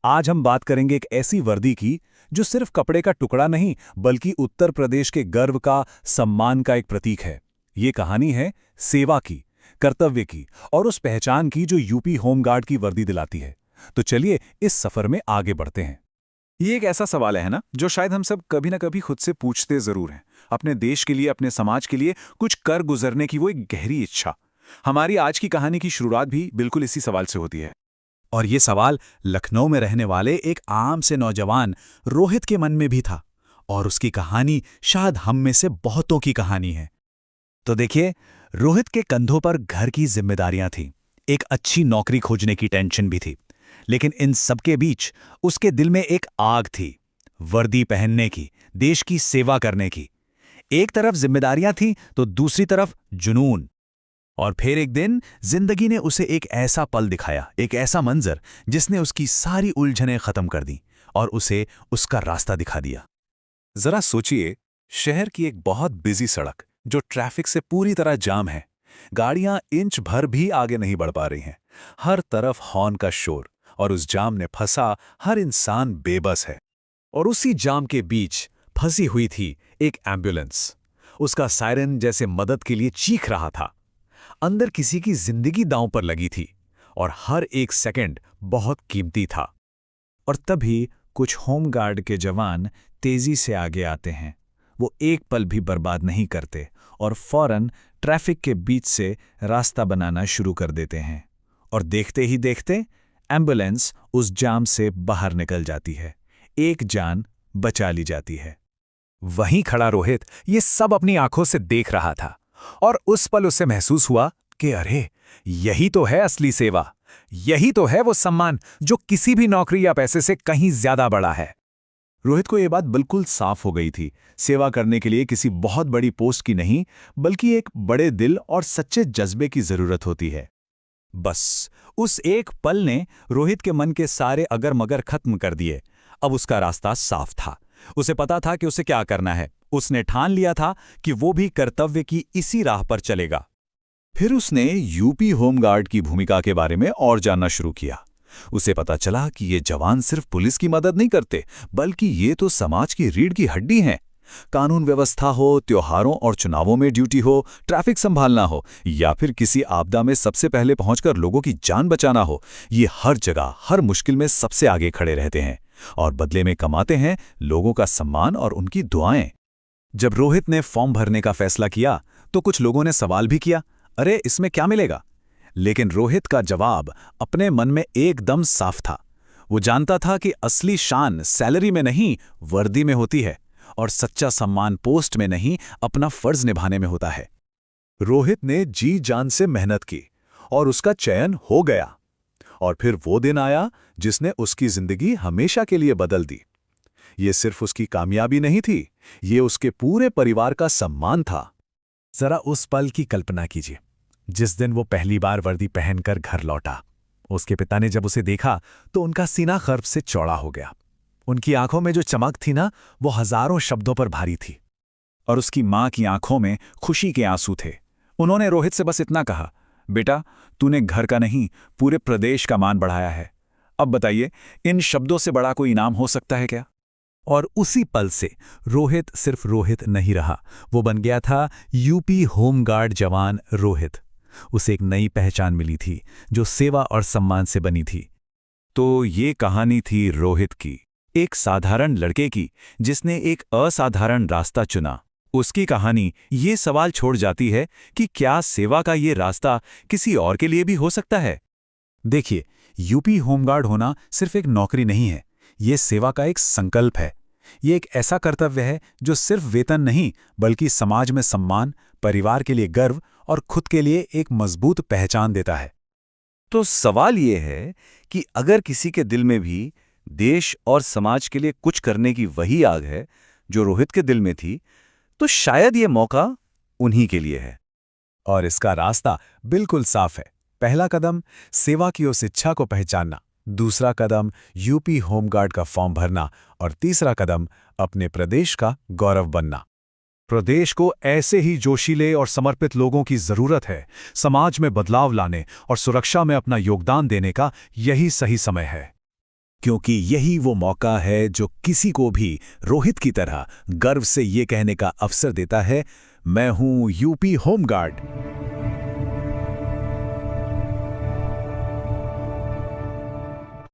आज हम बात करेंगे एक ऐसी वर्दी की जो सिर्फ कपड़े का टुकड़ा नहीं बल्कि उत्तर प्रदेश के गर्व का, सम्मान का एक प्रतीक है। ये कहानी है सेवा की, कर्तव्य की और उस पहचान की जो यूपी होमगार्ड की वर्दी दिलाती है। तो चलिए इस सफर में आगे बढ़ते हैं। ये एक ऐसा सवाल है ना जो शायद हम सब कभी ना कभी खुद से पूछते जरूर हैं। अपने देश के लिए, अपने समाज के लिए कुछ कर गुजरने की वो एक गहरी इच्छा। हमारी आज की कहानी की शुरुआत भी बिल्कुल इसी सवाल से होती है। और ये सवाल लखनऊ में रहने वाले एक आम से नौजवान रोहित के मन में भी था। और उसकी कहानी शायद हम में से बहुतों की कहानी है। तो देखिए, रोहित के कंधों पर घर की जिम्मेदारियां थीं, एक अच्छी नौकरी खोजने की टेंशन भी थी। लेकिन इन सबके बीच उसके दिल में एक आग थी, वर्दी पहनने की, देश की सेवा करने की। एक तरफ जिम्मेदारियां थीं तो दूसरी तरफ जुनून। और फिर एक दिन जिंदगी ने उसे एक ऐसा पल दिखाया, एक ऐसा मंजर जिसने उसकी सारी उलझनें खत्म कर दी और उसे उसका रास्ता दिखा दिया। जरा सोचिए, शहर की एक बहुत बिजी सड़क जो ट्रैफिक से पूरी तरह जाम है। गाड़ियां इंच भर भी आगे नहीं बढ़ पा रही हैं। हर तरफ हॉर्न का शोर और उस जाम ने फंसा हर इंसान बेबस है। और उसी जाम के बीच फंसी हुई थी एक एम्बुलेंस। उसका सायरन जैसे मदद के लिए चीख रहा था। अंदर किसी की जिंदगी दांव पर लगी थी और हर एक सेकंड बहुत कीमती था। और तभी कुछ होमगार्ड के जवान तेजी से आगे आते हैं। वो एक पल भी बर्बाद नहीं करते और फौरन ट्रैफिक के बीच से रास्ता बनाना शुरू कर देते हैं। और देखते ही देखते एम्बुलेंस उस जाम से बाहर निकल जाती है। एक जान बचा ली जाती है। वहीं खड़ा रोहित ये सब अपनी आंखों से देख रहा था। और उस पल उसे महसूस हुआ कि अरे, यही तो है असली सेवा। यही तो है वो सम्मान जो किसी भी नौकरी या पैसे से कहीं ज्यादा बड़ा है। रोहित को यह बात बिल्कुल साफ हो गई थी। सेवा करने के लिए किसी बहुत बड़ी पोस्ट की नहीं, बल्कि एक बड़े दिल और सच्चे जज्बे की जरूरत होती है। बस उस एक पल ने रोहित के मन के सारे अगर मगर खत्म कर दिए। अब उसका रास्ता साफ था। उसे पता था कि उसे क्या करना है। उसने ठान लिया था कि वो भी कर्तव्य की इसी राह पर चलेगा। फिर उसने यूपी होमगार्ड की भूमिका के बारे में और जानना शुरू किया। उसे पता चला कि ये जवान सिर्फ पुलिस की मदद नहीं करते, बल्कि ये तो समाज की रीढ़ की हड्डी हैं। कानून व्यवस्था हो, त्योहारों और चुनावों में ड्यूटी हो, ट्रैफिक संभालना हो या फिर किसी आपदा में सबसे पहले पहुंचकर लोगों की जान बचाना हो, ये हर जगह, हर मुश्किल में सबसे आगे खड़े रहते हैं और बदले में कमाते हैं लोगों का सम्मान और उनकी दुआएं। जब रोहित ने फॉर्म भरने का फैसला किया तो कुछ लोगों ने सवाल भी किया, अरे इसमें क्या मिलेगा? लेकिन रोहित का जवाब अपने मन में एकदम साफ था। वो जानता था कि असली शान सैलरी में नहीं, वर्दी में होती है और सच्चा सम्मान पोस्ट में नहीं, अपना फर्ज निभाने में होता है। रोहित ने जी जान से मेहनत की और उसका चयन हो गया। और फिर वो दिन आया जिसने उसकी जिंदगी हमेशा के लिए बदल दी। ये सिर्फ उसकी कामयाबी नहीं थी, ये उसके पूरे परिवार का सम्मान था। जरा उस पल की कल्पना कीजिए, जिस दिन वो पहली बार वर्दी पहनकर घर लौटा। उसके पिता ने जब उसे देखा तो उनका सीना गर्व से चौड़ा हो गया। उनकी आंखों में जो चमक थी ना, वो हजारों शब्दों पर भारी थी। और उसकी मां की आंखों में खुशी के आंसू थे। उन्होंने रोहित से बस इतना कहा, बेटा तूने घर का नहीं, पूरे प्रदेश का मान बढ़ाया है। अब बताइए, इन शब्दों से बड़ा कोई इनाम हो सकता है क्या? और उसी पल से रोहित सिर्फ रोहित नहीं रहा, वो बन गया था यूपी होमगार्ड जवान रोहित। उसे एक नई पहचान मिली थी जो सेवा और सम्मान से बनी थी। तो ये कहानी थी रोहित की, एक साधारण लड़के की जिसने एक असाधारण रास्ता चुना। उसकी कहानी ये सवाल छोड़ जाती है कि क्या सेवा का ये रास्ता किसी और के लिए भी हो सकता है? देखिए, यूपी होमगार्ड होना सिर्फ एक नौकरी नहीं है, ये सेवा का एक संकल्प है। ये एक ऐसा कर्तव्य है जो सिर्फ वेतन नहीं, बल्कि समाज में सम्मान, परिवार के लिए गर्व और खुद के लिए एक मजबूत पहचान देता है। तो सवाल ये है कि अगर किसी के दिल में भी देश और समाज के लिए कुछ करने की वही आग है जो रोहित के दिल में थी, तो शायद ये मौका उन्हीं के लिए है। और इसका रास्ता बिल्कुल साफ है। पहला कदम सेवा की उस इच्छा को पहचानना, दूसरा कदम यूपी होमगार्ड का फॉर्म भरना और तीसरा कदम अपने प्रदेश का गौरव बनना। प्रदेश को ऐसे ही जोशीले और समर्पित लोगों की जरूरत है। समाज में बदलाव लाने और सुरक्षा में अपना योगदान देने का यही सही समय है। क्योंकि यही वो मौका है जो किसी को भी रोहित की तरह गर्व से ये कहने का अवसर देता है, मैं हूं यूपी होमगार्ड।